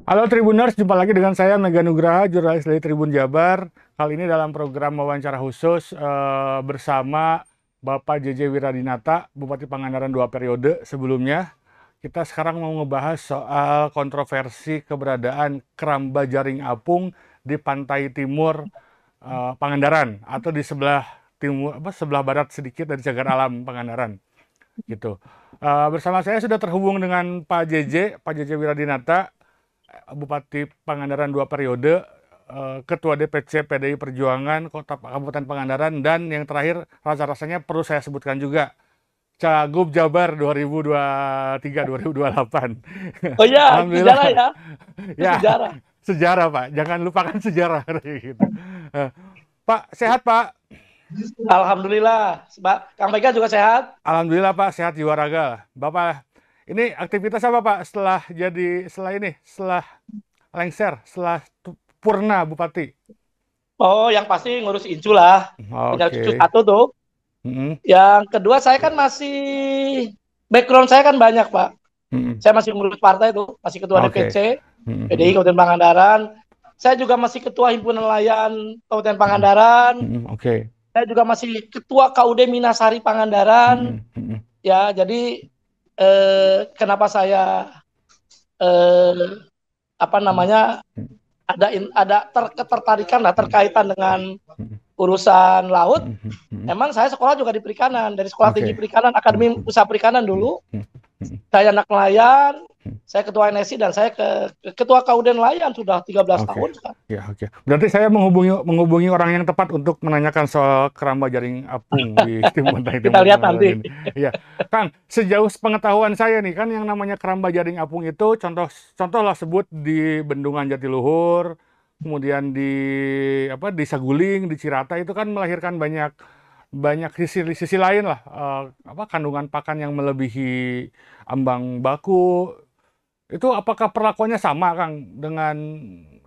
Halo Tribuners, jumpa lagi dengan saya Mega Nugraha, jurnalis dari Tribun Jabar. Kali ini dalam program wawancara khusus bersama Bapak JJ Wiradinata, Bupati Pangandaran 2 periode sebelumnya. Kita sekarang mau ngebahas soal kontroversi keberadaan keramba jaring apung di pantai timur Pangandaran atau di sebelah timur sebelah barat sedikit dari Cagar Alam Pangandaran gitu. Bersama saya sudah terhubung dengan Pak JJ Wiradinata, Bupati Pangandaran 2 periode, Ketua DPC PDI Perjuangan Kota Kabupaten Pangandaran, dan yang terakhir rasa-rasanya perlu saya sebutkan juga, Cagup Jabar 2023-2028. Oh ya, itu Alhamdulillah. sejarah ya, itu Ya, sejarah. sejarah Pak, jangan lupakan sejarah gitu. Eh, Pak, sehat Pak? Alhamdulillah. Kang Mega juga sehat. Alhamdulillah Pak, sehat jiwa raga. Bapak, ini aktivitas apa Pak setelah lengser, setelah purna Bupati? Oh, yang pasti ngurus Incu lah. Punya cucu Oke. satu tuh. Mm-mm. Yang kedua, saya kan masih background saya kan banyak, Pak. Mm-mm. Saya masih ngurus partai tuh, masih ketua Oke. DPC, PDI Mm-mm. Kabupaten Pangandaran. Saya juga masih ketua Himpunan Nelayan Kabupaten Mm-mm. Pangandaran. Mm-mm. Oke. Saya juga masih ketua KUD Minasari Pangandaran. Mm-mm. Mm-mm. Ya, jadi kenapa saya apa namanya ada ketertarikan lah terkaitan dengan Mm-mm. urusan laut. Mm-mm. Mm-mm. Emang saya sekolah juga di perikanan, dari Sekolah Tinggi Oke. Perikanan, Akademi Mm-mm. Usaha Perikanan dulu. Mm-mm. Mm-mm. Saya anak nelayan, Mm-mm. saya ketua NSI dan saya ketua KUD nelayan sudah 13 Oke. tahun sekarang. Ya, oke. Berarti saya menghubungi orang yang tepat untuk menanyakan soal keramba jaring apung di Pantai Kita Timur lihat Pangandaran nanti. ini. Iya. Kang, sejauh pengetahuan saya nih, kan yang namanya keramba jaring apung itu contohlah sebut di Bendungan Jatiluhur, kemudian di Saguling, di Cirata, itu kan melahirkan banyak banyak sisi lain lah, kandungan pakan yang melebihi ambang baku. Itu apakah perlakuannya sama, Kang, dengan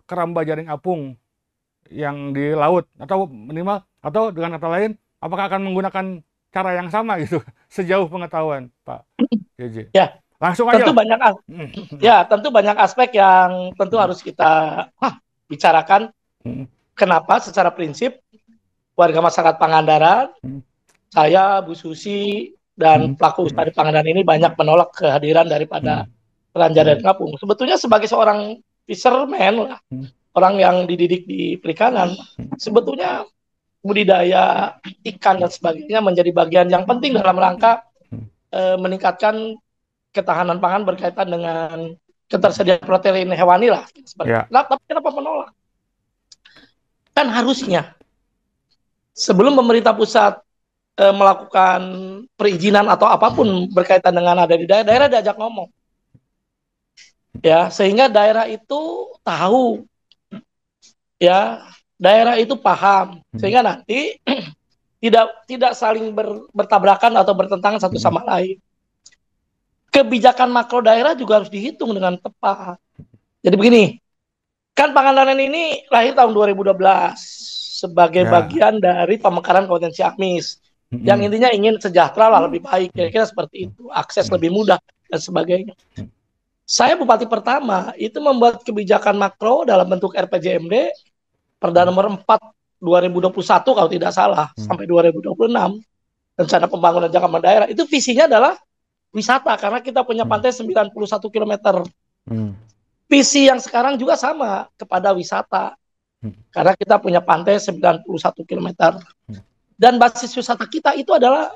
keramba jaring apung yang di laut, atau minimal, atau dengan kata lain, apakah akan menggunakan cara yang sama gitu sejauh pengetahuan Pak JJ? Ya, Langsung aja tentu lah. banyak Mm, mm, ya, tentu banyak aspek yang tentu mm, harus kita bicarakan. mm, Kenapa secara prinsip warga masyarakat Pangandaran, mm, saya, Bu Susi, dan mm, pelaku usaha di Pangandaran ini banyak menolak kehadiran daripada mm, Raja dan mm, Kapung. Sebetulnya sebagai seorang fisherman lah, mm, orang yang dididik di perikanan, sebetulnya budidaya ikan dan sebagainya menjadi bagian yang penting dalam rangka mm, meningkatkan ketahanan pangan berkaitan dengan ketersediaan protein hewani lah. Seperti itu. ya. Nah, tapi kenapa menolak? Kan harusnya sebelum pemerintah pusat melakukan perizinan atau apapun berkaitan dengan ada di daerah, daerah diajak ngomong. Ya, sehingga daerah itu tahu, ya, daerah itu paham, Mm, sehingga nanti tidak saling bertabrakan atau bertentangan satu mm, sama lain. Kebijakan makro daerah juga harus dihitung dengan tepat. Jadi begini, kan Pangandaran ini lahir tahun 2012 sebagai ya. bagian dari pemekaran Kabupaten Ciamis, yang Mm, intinya ingin sejahtera lah, lebih baik, mm, kira-kira seperti itu, akses mm, lebih mudah dan sebagainya. mm, Saya bupati pertama itu membuat kebijakan makro dalam bentuk RPJMD Perda mm, nomor 4 2021 kalau tidak salah mm, sampai 2026, rencana pembangunan jangka daerah. Itu visinya adalah wisata karena kita punya mm, pantai 91 km. mm, Visi yang sekarang juga sama kepada wisata mm, karena kita punya pantai 91 km. mm. Dan basis wisata kita itu adalah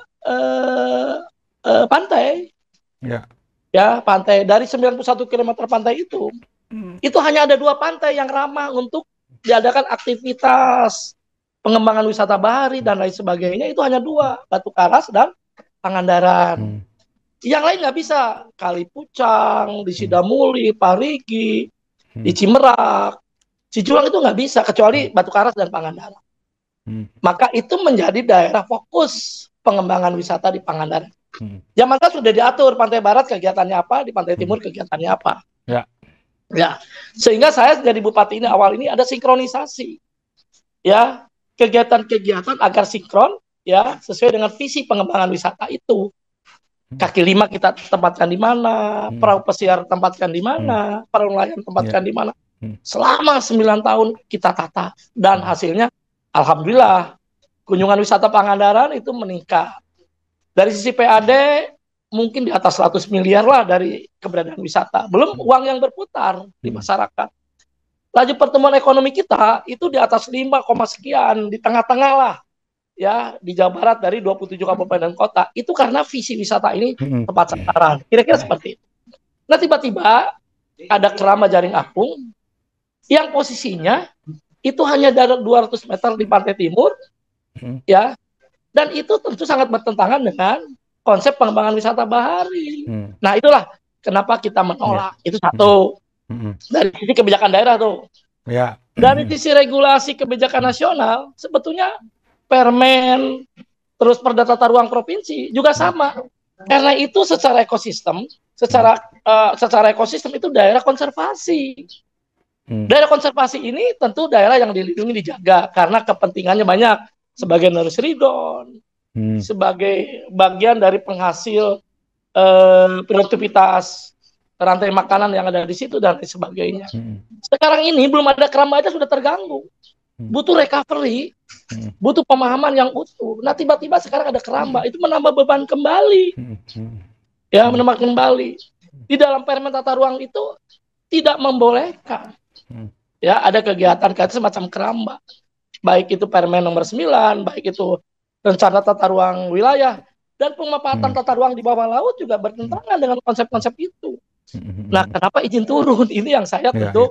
pantai. Ya. Ya, pantai dari 91 km pantai itu hanya ada 2 pantai yang ramah untuk diadakan aktivitas pengembangan wisata bahari dan lain sebagainya. Itu hanya 2, Batu Karas dan Pangandaran. Mm, Yang lain nggak bisa. Kali Pucang, di mm, Sidamuli, Parigi, di mm, Cimerak, Cijulang itu nggak bisa kecuali mm, Batu Karas dan Pangandaran. mm, Maka itu menjadi daerah fokus pengembangan wisata di Pangandaran. mm, Zaman kan sudah diatur pantai barat kegiatannya apa, di pantai mm. timur kegiatannya apa. Ya. Ya, sehingga saya jadi bupati ini awal ini ada sinkronisasi, ya, kegiatan-kegiatan agar sinkron, ya, sesuai dengan visi pengembangan wisata itu. Kaki lima kita tempatkan di mana, perahu pesiar tempatkan di mana, perahu nelayan tempatkan di mana. Selama 9 tahun kita tata dan hasilnya alhamdulillah kunjungan wisata Pangandaran itu meningkat. Dari sisi PAD mungkin di atas 100 miliar lah dari keberadaan wisata. Belum uang yang berputar di masyarakat. Laju pertumbuhan ekonomi kita itu di atas 5, sekian, di tengah-tengah lah. Ya, di Jawa Barat dari 27 kabupaten dan kota. Itu karena visi wisata ini tepat sasaran. Kira-kira seperti itu. Nah, tiba-tiba ada keramba jaring apung yang posisinya itu hanya dari 200 meter di pantai timur, ya, dan itu tentu sangat bertentangan dengan konsep pengembangan wisata bahari. Nah, itulah kenapa kita menolak. Itu satu. Dari sisi kebijakan daerah tuh. Dari sisi regulasi kebijakan nasional, sebetulnya Permen, terus Perda Tata Ruang Provinsi juga sama. Karena itu secara ekosistem, secara ekosistem itu daerah konservasi. Daerah konservasi ini tentu daerah yang dilindungi, dijaga karena kepentingannya banyak sebagai nursery ground, sebagai bagian dari penghasil produktivitas rantai makanan yang ada di situ dan lain sebagainya. Sekarang ini belum ada keramba aja sudah terganggu. Butuh recovery, butuh pemahaman yang utuh. Nah, tiba-tiba sekarang ada keramba, itu menambah beban kembali. Ya, menambah kembali. Di dalam Permen Tata Ruang itu tidak membolehkan. Ya, ada kegiatan semacam keramba. Baik itu Permen nomor 9, baik itu rencana tata ruang wilayah, dan pemanfaatan tata ruang di bawah laut juga bertentangan dengan konsep-konsep itu. Nah, kenapa izin turun? Ini yang saya tentu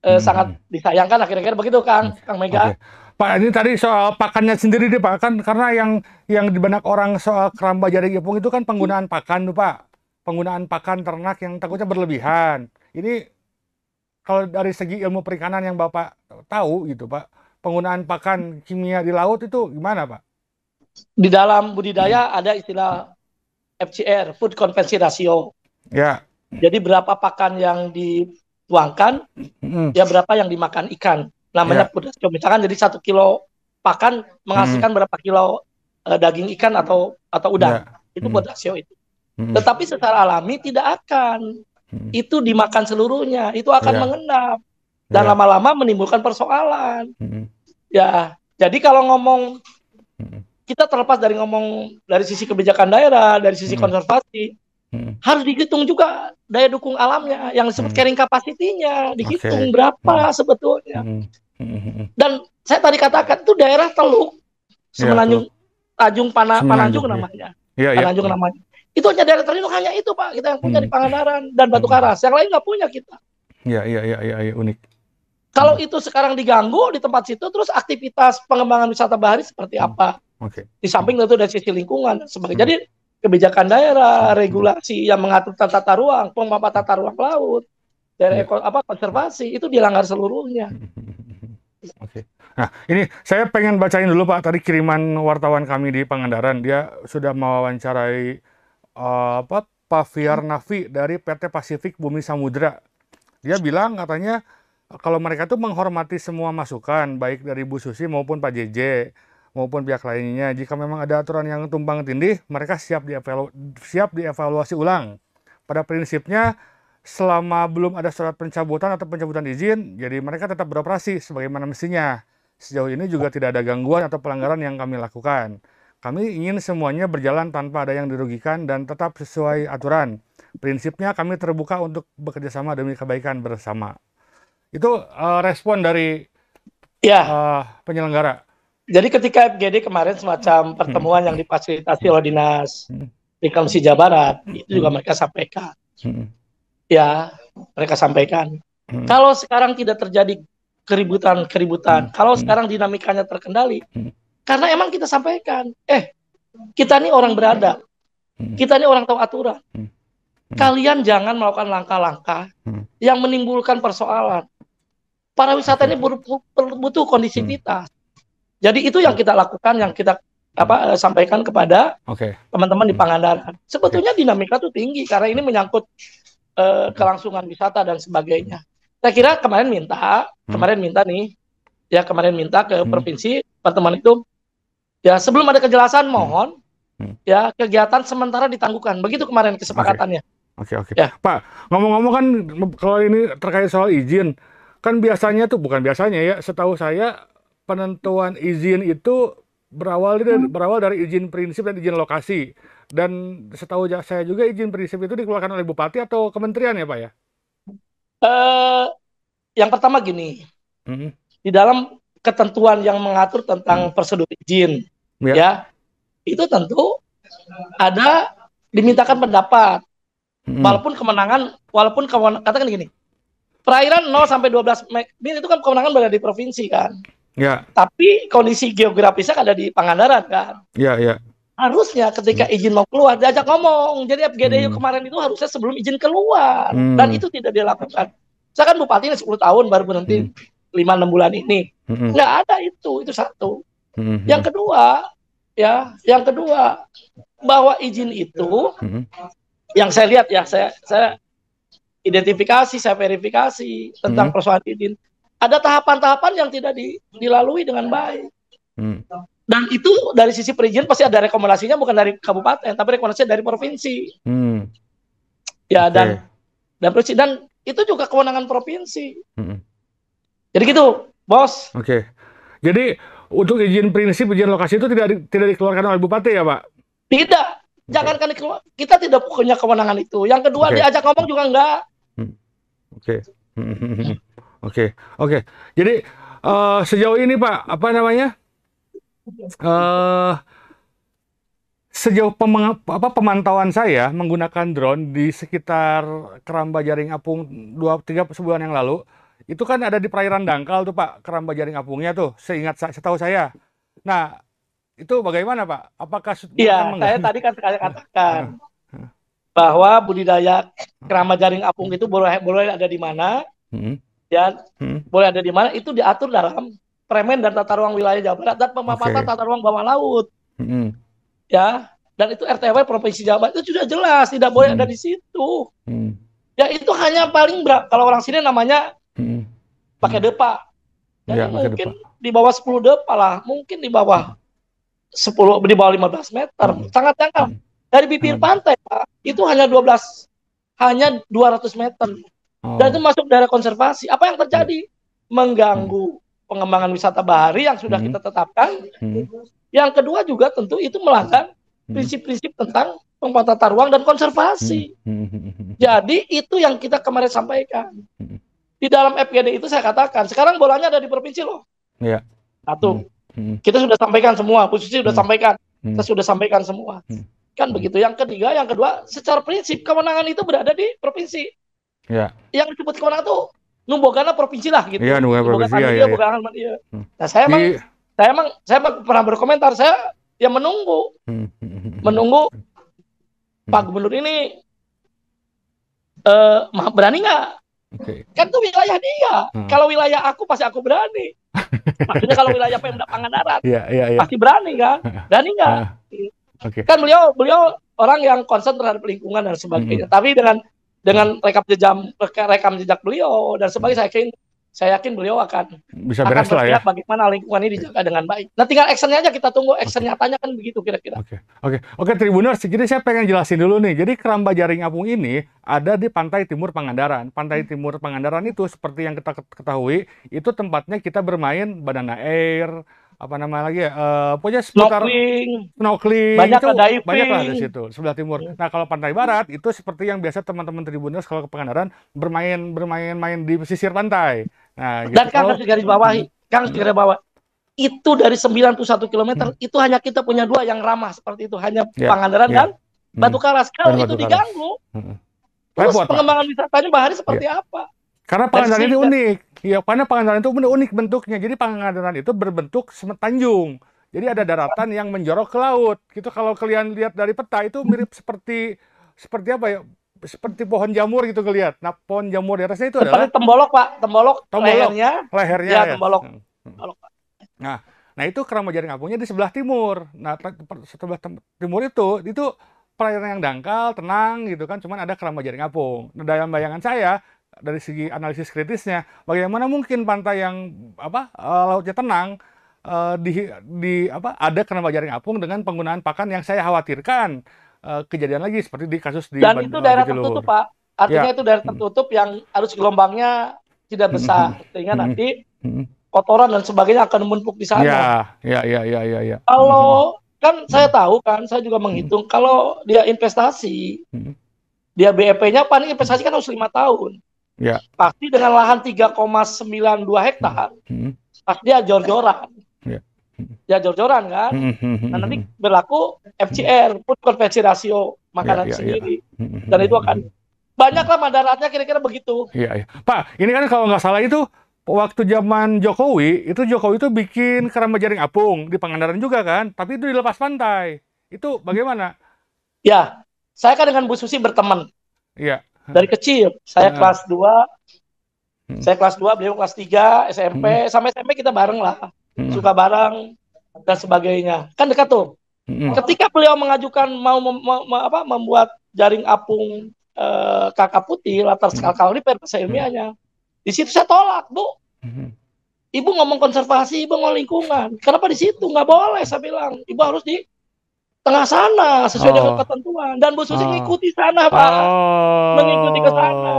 sangat disayangkan, kira-kira begitu, Kang Mega. Pak, ini tadi soal pakannya sendiri deh, Pak. Kan karena yang di banyak orang soal keramba jaring apung itu kan penggunaan pakan tuh, Pak. Penggunaan pakan ternak yang takutnya berlebihan. Ini kalau dari segi ilmu perikanan yang Bapak tahu gitu, Pak, penggunaan pakan kimia di laut itu gimana, Pak? Di dalam budidaya ada istilah FCR, Food Conversion Ratio. Ya. Jadi berapa pakan yang dituangkan, ya berapa yang dimakan ikan. Namanya food ratio. Misalkan jadi 1 kilo pakan menghasilkan berapa kilo daging ikan atau udang. Itu food ratio itu. Tetapi secara alami tidak akan. Itu dimakan seluruhnya. Itu akan mengendap. Dan lama-lama menimbulkan persoalan. Ya, jadi kalau ngomong, kita terlepas dari ngomong dari sisi kebijakan daerah, dari sisi konservasi, harus dihitung juga daya dukung alamnya yang disebut carrying capacity-nya, dihitung berapa sebetulnya. Dan saya tadi katakan itu daerah Teluk, Semenanjung, Pananjung namanya. Pananjung namanya. Itu hanya daerah terlindung, hanya itu, Pak, kita yang punya di Pangandaran dan Batu Karas. Yang lain nggak punya kita. Iya, unik. Kalau itu sekarang diganggu di tempat situ, terus aktivitas pengembangan wisata bahari seperti apa? Di samping tentu dari sisi lingkungan dan sebagainya. Jadi kebijakan daerah, regulasi yang mengatur tata ruang, pemaparan tata ruang laut, daerah konservasi itu dilanggar seluruhnya. Nah, ini saya pengen bacain dulu, Pak, tadi kiriman wartawan kami di Pangandaran. Dia sudah mewawancarai Pak Fiar Nafi dari PT Pasifik Bumi Samudra. Dia bilang katanya kalau mereka tuh menghormati semua masukan, baik dari Bu Susi maupun Pak JJ maupun pihak lainnya. Jika memang ada aturan yang tumpang tindih, mereka siap dievaluasi ulang. Pada prinsipnya, selama belum ada surat pencabutan atau pencabutan izin, jadi mereka tetap beroperasi sebagaimana mestinya. Sejauh ini juga tidak ada gangguan atau pelanggaran yang kami lakukan. Kami ingin semuanya berjalan tanpa ada yang dirugikan dan tetap sesuai aturan. Prinsipnya kami terbuka untuk bekerjasama demi kebaikan bersama. Itu respon dari penyelenggara. Jadi ketika FGD kemarin semacam pertemuan yang difasilitasi oleh Dinas Lingkungan Jawa Barat, itu juga mereka sampaikan. Ya, mereka sampaikan. Kalau sekarang tidak terjadi keributan, kalau sekarang dinamikanya terkendali, karena emang kita sampaikan, kita ini orang beradab, kita ini orang tahu aturan. Kalian jangan melakukan langkah-langkah yang menimbulkan persoalan. Para wisata ini butuh kondisivitas. Jadi itu yang kita lakukan, yang kita sampaikan kepada teman-teman di Pangandaran. Sebetulnya dinamika itu tinggi karena ini menyangkut kelangsungan wisata dan sebagainya. Saya kira kemarin minta ke provinsi pertemuan itu, ya sebelum ada kejelasan mohon ya kegiatan sementara ditangguhkan. Begitu kemarin Oke. kesepakatannya. Oke. Ya. Pak, ngomong-ngomong kan kalau ini terkait soal izin, kan biasanya tuh bukan biasanya ya, setahu saya penentuan izin itu berawal dari izin prinsip dan izin lokasi. Dan setahu saya juga izin prinsip itu dikeluarkan oleh bupati atau kementerian ya, Pak ya? Eh, yang pertama gini, Mhm. di dalam ketentuan yang mengatur tentang prosedur izin, Ya. ya, itu tentu ada dimintakan pendapat. Mhm. Walaupun katakan gini, perairan 0 sampai 12 mil itu kan kewenangan berada di provinsi kan. Ya, Tapi kondisi geografisnya ada di Pangandaran kan. ya. Harusnya ketika Hmm. izin mau keluar diajak ngomong. Jadi FGD Hmm. kemarin itu harusnya sebelum izin keluar. Dan Hmm. itu tidak dilakukan. Misalkan bupati ini 10 tahun baru berhenti Hmm. 5-6 bulan ini. Hmm. Nggak ada itu satu. Hmm. Yang kedua, bahwa izin itu Hmm. yang saya lihat ya, saya identifikasi, saya verifikasi tentang Hmm. persoalan izin. Ada tahapan-tahapan yang tidak dilalui dengan baik. Hmm. Dan itu dari sisi perizinan pasti ada rekomendasinya bukan dari kabupaten, tapi rekomendasinya dari provinsi. Hmm. Ya Oke. dan itu juga kewenangan provinsi. Hmm. Jadi gitu, Bos. Oke. Jadi untuk izin prinsip, izin lokasi itu tidak dikeluarkan oleh bupati ya, Pak? Tidak. Oke. Jangankan kita tidak punya kewenangan itu. Yang kedua Oke. diajak ngomong juga enggak. Hmm. Oke. Hmm. Oke. Jadi sejauh ini Pak, apa namanya? Eh, Sejauh pemantauan saya menggunakan drone di sekitar Keramba Jaring Apung 2-3 sebulan yang lalu, itu kan ada di perairan dangkal tuh Pak, Keramba Jaring Apungnya tuh, setahu saya. Nah, itu bagaimana Pak? Apakah akan Iya, saya mengganggu? tadi kan saya katakan Heeh, heeh, bahwa budidaya keramba jaring apung itu boleh ada di mana, heeh, ya, heeh. boleh ada di mana itu diatur dalam Permen dan Tata Ruang Wilayah Jawa Barat dan pemaparan Oke. tata ruang bawah laut, Heeh, ya. Dan itu RTW Provinsi Jawa Barat itu sudah jelas tidak boleh ada heeh, di situ. heeh, Ya itu hanya paling kalau orang sini namanya heeh, pakai heeh. depa. Jadi Ya, pakai depan. mungkin di bawah 10 depa lah, mungkin di bawah 10, di bawah 15 meter. Heeh, Sangat jangkau. heeh. Dari bibir Sangat. pantai, Pak, itu hanya 200 meter. Dan itu Oh. masuk daerah konservasi. Apa yang Iya. terjadi? Heeh, Mengganggu pengembangan wisata bahari yang sudah heeh, kita tetapkan. heeh, Yang kedua juga tentu itu melanggar heeh, prinsip-prinsip tentang pengelolaan tata ruang dan heeh, konservasi. heeh, Jadi itu yang kita kemarin sampaikan. heeh. Di dalam FGD itu saya katakan, sekarang bolanya ada di provinsi loh. Iya. Satu, Heeh, heeh, kita sudah sampaikan semua, posisi sudah heeh, sampaikan, heeh, kita sudah sampaikan semua. heeh, Kan heeh. begitu. Yang kedua, secara prinsip kewenangan itu berada di provinsi. Iya. Yang disebut kewenangan itu numbogana provinsi lah Iya, gitu. nunggu Numbogana provinsi ya, dia, ya, ya. numbogana dia. Hmm. Nah, Di saya emang pernah berkomentar, saya yang menunggu Pak Gubernur ini berani nggak? Oke. Kan itu wilayah dia. Hmm. Kalau wilayah aku pasti aku berani. Maksudnya kalau wilayah Pemda Pangandaran Iya. pasti berani kan? Berani nggak? Oke. Kan beliau orang yang concern terhadap lingkungan dan sebagainya. Tapi dengan rekam jejak beliau dan sebagainya, saya yakin beliau akan Bisa beres lah ya. berpihak bagaimana lingkungan ini dijaga dengan baik. Nah, tinggal actionnya aja kita tunggu, action nyatanya kan begitu kira-kira. Oke, Tribuners, jadi saya pengen jelasin dulu nih. Jadi Keramba Jaring Apung ini ada di pantai timur Pangandaran. Pantai timur Pangandaran itu seperti yang kita ketahui, itu tempatnya kita bermain banana air, apa nama lagi ya? Pokoknya seputar snorkeling banyak itu diving. banyak lah di situ sebelah timur. Nah, kalau pantai barat itu seperti yang biasa teman-teman Tribuners kalau ke Pangandaran bermain di pesisir pantai. Nah, gitu. Dan Kang harus garis bawahi, itu dari 91 km itu hanya kita punya 2 yang ramah seperti itu, hanya Pangandaran dan Batu Karas. Kalau itu diganggu, terus pengembangan wisatanya bahari seperti apa? Karena Pangandaran itu unik. Ya, karena Pangandaran itu unik bentuknya. Jadi Pangandaran itu berbentuk tanjung. Jadi ada daratan yang menjorok ke laut. Gitu kalau kalian lihat dari peta itu mirip seperti apa ya? Seperti pohon jamur gitu kelihat. Nah, pohon jamur di atasnya itu adalah tembolok, Pak. Tembolok lehernya. Ya, tembolok. Nah itu Keramba Jaring Apungnya di sebelah timur. Nah, sebelah timur itu perairan yang dangkal, tenang gitu kan. Cuman ada Keramba Jaring Apung. Nah, dalam bayangan saya dari segi analisis kritisnya, bagaimana mungkin pantai yang lautnya tenang ada keramba jaring apung dengan penggunaan pakan yang saya khawatirkan kejadian lagi seperti di kasus di Dan itu daerah tertutup, Jatiluhur. Pak. Artinya Ya. itu daerah tertutup yang arus gelombangnya tidak besar, sehingga Hmm. nanti Hmm. kotoran dan sebagainya akan menumpuk di sana. Ya. Kalau kan saya tahu kan, saya juga menghitung kalau dia investasi, dia BEP-nya paling investasi kan harus 5 tahun. Ya. Pasti dengan lahan 3,92 hektar, pasti dia jor-joran. Ya. Ya jor-joran kan. Nah, nanti berlaku FCR, food conversion ratio makanan sendiri. Dan itu akan banyaklah madaratnya kira-kira begitu. Iya. Pak, ini kan kalau nggak salah itu waktu zaman Jokowi itu bikin keramba jaring apung di Pangandaran juga kan, tapi itu dilepas pantai. Itu bagaimana? Ya, saya kan dengan Bu Susi berteman. Iya. Dari kecil, saya kelas 2, beliau kelas 3, SMP, sampai SMP kita bareng lah. Suka bareng dan sebagainya. Kan dekat tuh. Ketika beliau mengajukan mau membuat jaring apung kakak putih latar skala bahasa ilmiahnya, di situ saya tolak, Bu. Ibu ngomong konservasi, ibu ngomong lingkungan. Kenapa di situ? Nggak boleh, saya bilang. Ibu harus di tengah sana, sesuai dengan ketentuan. Dan Bu Susi ngikuti sana, Pak. Mengikuti ke sana.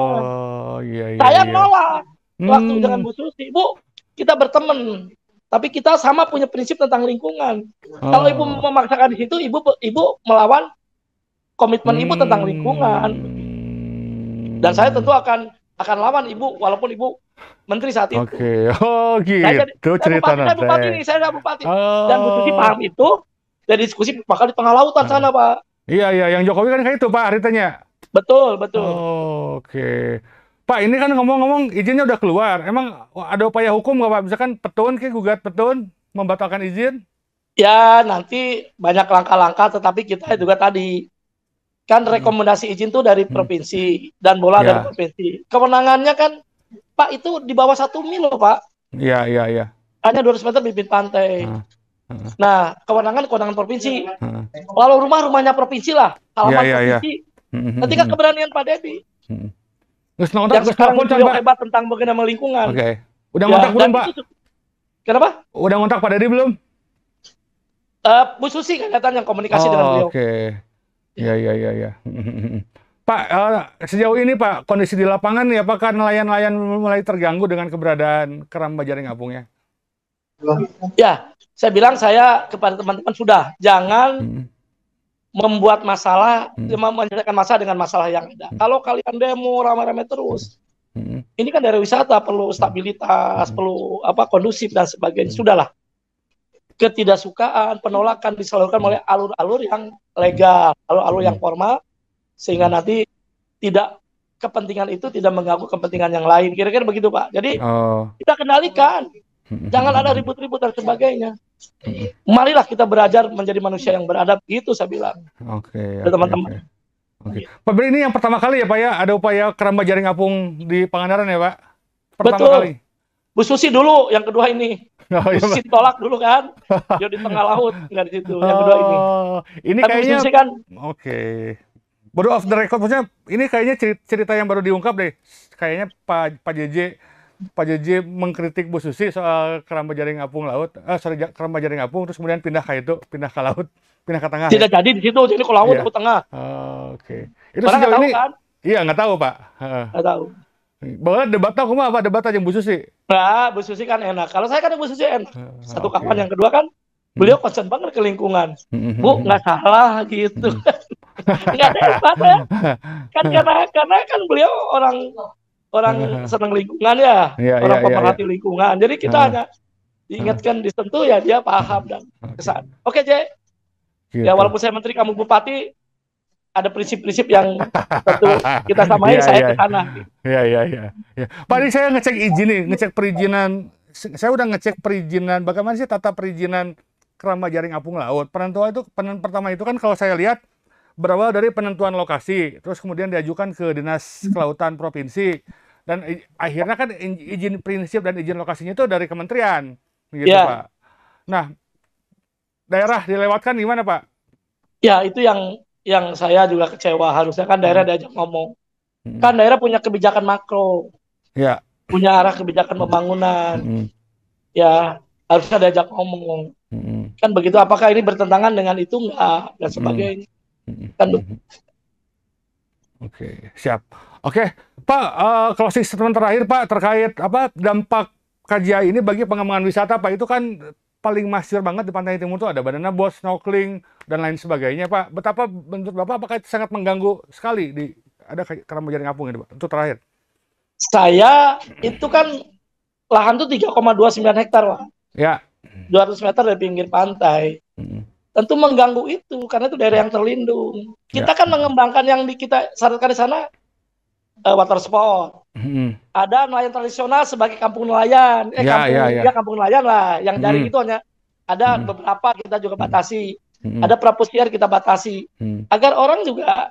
Saya nolak waktu dengan Bu Susi. Bu, kita berteman. Tapi kita sama punya prinsip tentang lingkungan. Kalau ibu memaksakan di situ, ibu melawan komitmen ibu tentang lingkungan. Dan saya tentu akan lawan ibu, walaupun ibu menteri saat itu. Oke, oh gitu cerita nanti. Saya bupati. Dan Bu Susi paham itu. Dan diskusi bakal di tengah lautan sana, Pak. Iya, yang Jokowi kan kayak itu, Pak, ceritanya. Betul. Oke. Pak, ini kan ngomong-ngomong izinnya udah keluar. Emang ada upaya hukum nggak, Pak? Misalkan Petun, gugat Petun, membatalkan izin? Ya, nanti banyak langkah-langkah, tetapi kita juga tadi, kan rekomendasi izin itu dari provinsi, dan bola dari provinsi. Kewenangannya kan, Pak, itu di bawah 1 mil loh, Pak. Iya. Hanya 200 meter bibit pantai. Nah, kewenangan provinsi. Lalu rumahnya provinsi lah, halaman provinsi. Ketika keberanian Pak Dedi. Yang sekarang beliau hebat tentang bagaimana lingkungan. Oke. Udah ngontak belum, Pak? Kenapa? Udah ngontak Pak Dedi belum? Bu Susi kelihatan yang komunikasi dengan beliau. Oke. Iya. Pak, sejauh ini Pak, kondisi di lapangan nih, apakah nelayan-nelayan mulai terganggu dengan keberadaan keramba jaring apungnya? Ya, saya bilang kepada teman-teman sudah, jangan membuat masalah, menyelesaikan masalah dengan masalah yang ada. Kalau kalian demo ramai-ramai terus, ini kan daerah wisata, perlu stabilitas, perlu kondusif dan sebagainya. Sudahlah. Ketidaksukaan, penolakan disalurkan oleh alur-alur yang legal, alur-alur yang formal, sehingga nanti kepentingan itu tidak mengganggu kepentingan yang lain. Kira-kira begitu, Pak. Jadi kita kendalikan. Jangan ada ribut-ribut dan sebagainya. Marilah kita belajar menjadi manusia yang beradab, gitu saya bilang. Oke. Teman-teman. Oke. Pak, ini yang pertama kali ya Pak ya, ada upaya keramba jaring apung di Pangandaran ya Pak? Pertama kali. Bu Susi dulu, yang kedua ini. Bu Susi ditolak dulu kan, dia di tengah laut, nggak di situ. Yang kedua ini. Ini tapi kayaknya. Susi kan. Oke. Baru off the record, maksudnya ini kayaknya cerita yang baru diungkap deh. Kayaknya Pak JJ mengkritik Bu Susi soal keramba jaring apung laut, keramba jaring apung, terus kemudian pindah ke laut, pindah ke tengah. Tidak jadi di situ, jadi ke laut, ke tengah. Oke. Itu sejauh ini, kan? Iya nggak tahu Pak. Nggak tahu. Bahwa debatnya apa debat aja Bu Susi? Nah, Bu Susi kan enak. Kalau saya kan Bu Susi enak. Satu kawan, yang kedua kan beliau concern banget ke lingkungan. Bu, nggak salah gitu. Nggak ada hebat ya. Kan karena kan beliau orang senang lingkungan ya, orang pemerhati lingkungan. Jadi kita hanya diingatkan, disentuh ya dia paham dan kesan. Oke, J. Gitu. Ya walaupun saya menteri, kamu bupati, ada prinsip-prinsip yang tentu kita samai, saya ke sana. Iya. Pak, ini saya ngecek izin nih, ngecek perizinan. Saya udah ngecek perizinan, bagaimana sih tata perizinan keramba jaring apung laut. Penentuan pertama itu kan kalau saya lihat berawal dari penentuan lokasi, terus kemudian diajukan ke Dinas Kelautan Provinsi, dan akhirnya kan izin prinsip dan izin lokasinya itu dari kementerian, gitu Pak. Nah, daerah dilewatkan gimana Pak? Ya, itu yang saya juga kecewa. Harusnya kan daerah diajak ngomong. Kan daerah punya kebijakan makro, punya arah kebijakan pembangunan. Ya, harusnya diajak ngomong. Kan begitu, apakah ini bertentangan dengan itu nggak dan sebagainya. Kan Oke, siap. Oke, Pak, closing statement terakhir Pak terkait apa dampak KJI ini bagi pengembangan wisata Pak. Itu kan paling masyhur banget di Pantai Timur itu ada banana boat, snorkeling dan lain sebagainya Pak. Betapa menurut Bapak apakah itu sangat mengganggu sekali di ada Keramba Jaring Apung ini Pak? Untuk terakhir. saya itu kan lahan tuh 3,29 hektar Pak. Ya. 200 meter dari pinggir pantai. Tentu mengganggu itu karena itu daerah yang terlindung. Kita kan mengembangkan yang kita syaratkan di sana water sport. Ada nelayan tradisional sebagai kampung nelayan. Kampung nelayan lah. Yang jaring itu hanya ada beberapa kita juga batasi. Ada prapustiar kita batasi. Agar orang juga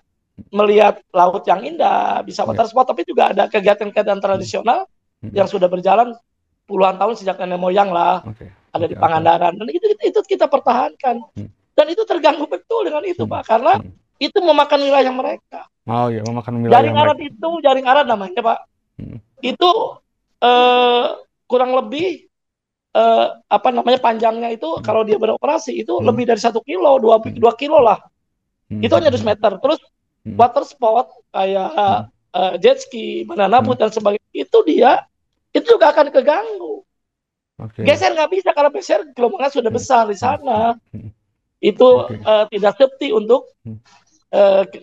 melihat laut yang indah, bisa water sport, tapi juga ada kegiatan-kegiatan tradisional yang sudah berjalan puluhan tahun sejak nenek moyang lah. Ada di Pangandaran. Dan itu kita pertahankan. Dan itu terganggu betul dengan itu, Pak. Karena itu memakan wilayah mereka. Oh iya, memakan wilayah jaring arat namanya, Pak. Itu kurang lebih panjangnya itu kalau dia beroperasi itu lebih dari 1 kilo, 2 kilo lah. Itu hanya 200 meter. Terus water sport kayak jet ski, banana boat dan sebagainya itu juga akan keganggu. Geser nggak bisa karena geser gelombangnya sudah besar di sana. Itu tidak safety untuk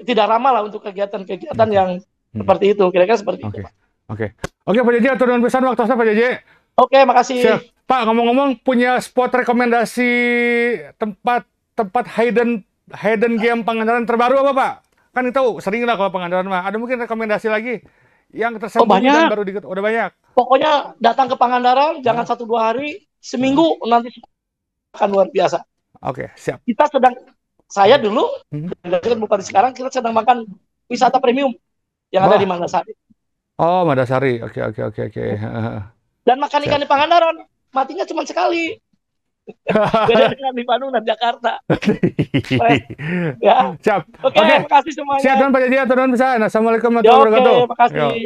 tidak ramah lah untuk kegiatan-kegiatan yang seperti itu. Kira-kira seperti itu. Oke, Pak JJ, atur nuhun pisan waktunya Pak JJ. Oke, makasih. Siap. Pak, ngomong-ngomong punya spot rekomendasi tempat hidden game Pangandaran terbaru apa Pak? Kan itu sering lah kalau Pangandaran mah. Ada mungkin rekomendasi lagi yang tersembunyi dan baru udah banyak. Pokoknya datang ke Pangandaran, jangan 1-2 hari, seminggu nanti akan luar biasa. Oke, siap. Saya dulu, bukan sekarang, kita sedang makan wisata premium yang ada di Mandasari. Oh, Mandasari. Oke. Dan makan ikan di Pangandaran, matinya cuma sekali. Beda dengan di Bandung dan Jakarta. Siap. Oke, makasih semuanya. Siap, Pak JJ, atur nuhun pisan. Assalamualaikum warahmatullahi wabarakatuh. Oke, makasih.